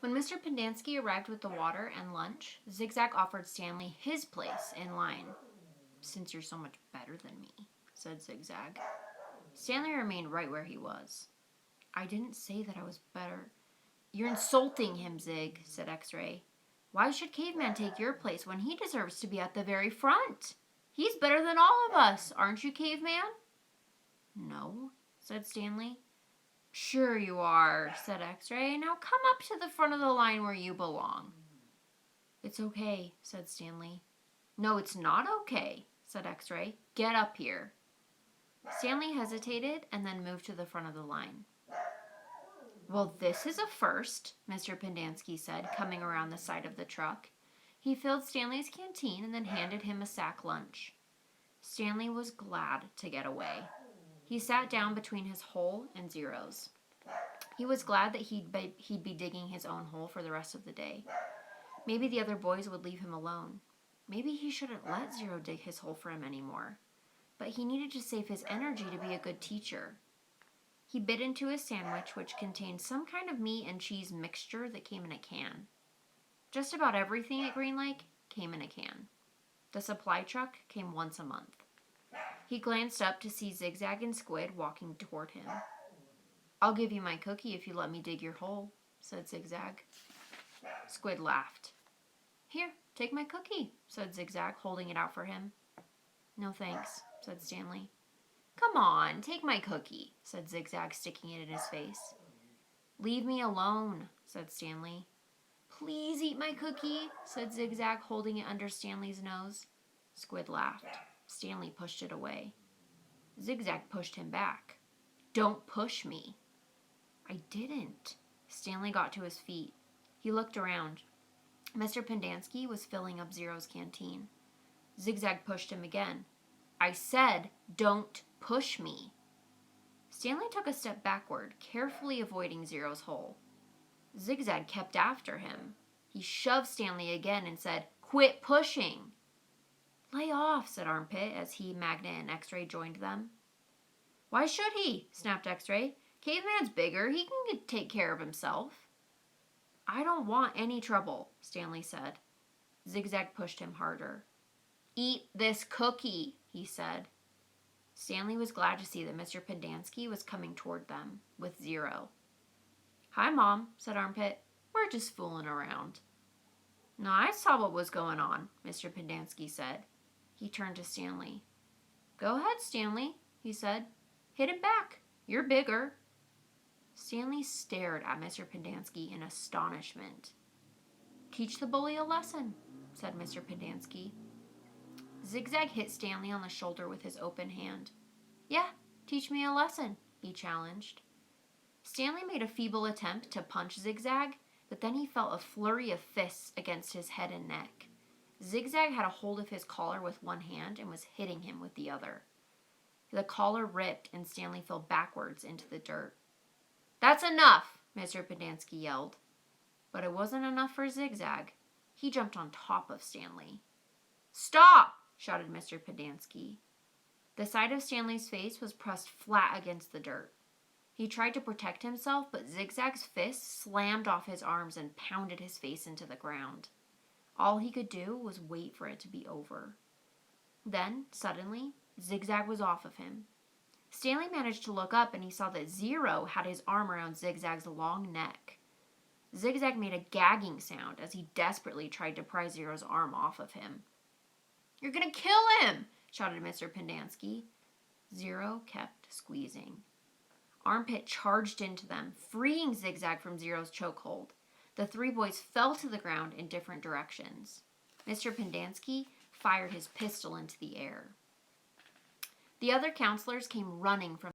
When Mr. Pendanski arrived with the water and lunch, Zigzag offered Stanley his place in line. "Since you're so much better than me," said Zigzag. Stanley remained right where he was. "I didn't say that I was better." "You're insulting him, Zig," said X-Ray. "Why should Caveman take your place when he deserves to be at the very front? He's better than all of us, aren't you, Caveman?" "No," said Stanley. "Sure you are," said X-Ray. "Now come up to the front of the line where you belong." "It's okay," said Stanley. "No, it's not okay," said X-Ray. "Get up here." Stanley hesitated and then moved to the front of the line. "Well, this is a first," Mr. Pendanski said, coming around the side of the truck. He filled Stanley's canteen and then handed him a sack lunch. Stanley was glad to get away. He sat down between his hole and Zero's. He was glad that he'd be digging his own hole for the rest of the day. Maybe the other boys would leave him alone. Maybe he shouldn't let Zero dig his hole for him anymore. But he needed to save his energy to be a good teacher. He bit into his sandwich, which contained some kind of meat and cheese mixture that came in a can. Just about everything at Green Lake came in a can. The supply truck came once a month. He glanced up to see Zigzag and Squid walking toward him. "I'll give you my cookie if you let me dig your hole," said Zigzag. Squid laughed. "Here, take my cookie," said Zigzag, holding it out for him. "No thanks," said Stanley. "Come on, take my cookie," said Zigzag, sticking it in his face. "Leave me alone," said Stanley. "Please eat my cookie," said Zigzag, holding it under Stanley's nose. Squid laughed. Stanley pushed it away. Zigzag pushed him back. "Don't push me." "I didn't." Stanley got to his feet. He looked around. Mr. Pendanski was filling up Zero's canteen. Zigzag pushed him again. "I said, don't push me." Stanley took a step backward, carefully avoiding Zero's hole. Zigzag kept after him. He shoved Stanley again and said, "Quit pushing." "Lay off," said Armpit, as he, Magnet, and X-Ray joined them. "Why should he?" snapped X-Ray. "Caveman's bigger. He can take care of himself." "I don't want any trouble," Stanley said. Zigzag pushed him harder. "Eat this cookie," he said. Stanley was glad to see that Mr. Pendanski was coming toward them, with Zero. "Hi, Mom," said Armpit. "We're just fooling around." "No, I saw what was going on," Mr. Pendanski said. He turned to Stanley. "Go ahead, Stanley," he said. "Hit him back. You're bigger." Stanley stared at Mr. Pendanski in astonishment. "Teach the bully a lesson," said Mr. Pendanski. Zigzag hit Stanley on the shoulder with his open hand. "Yeah, teach me a lesson," he challenged. Stanley made a feeble attempt to punch Zigzag, but then he felt a flurry of fists against his head and neck. Zigzag had a hold of his collar with one hand and was hitting him with the other. The collar ripped and Stanley fell backwards into the dirt. "That's enough," Mr. Pendanski yelled. But it wasn't enough for Zigzag. He jumped on top of Stanley. "Stop!" shouted Mr. Pendanski. The side of Stanley's face was pressed flat against the dirt. He tried to protect himself, but Zigzag's fist slammed off his arms and pounded his face into the ground. All he could do was wait for it to be over. Then, suddenly, Zigzag was off of him. Stanley managed to look up and he saw that Zero had his arm around Zigzag's long neck. Zigzag made a gagging sound as he desperately tried to pry Zero's arm off of him. "You're gonna kill him!" shouted Mr. Pendanski. Zero kept squeezing. Armpit charged into them, freeing Zigzag from Zero's chokehold. The three boys fell to the ground in different directions. Mr. Pendanski fired his pistol into the air. The other counselors came running from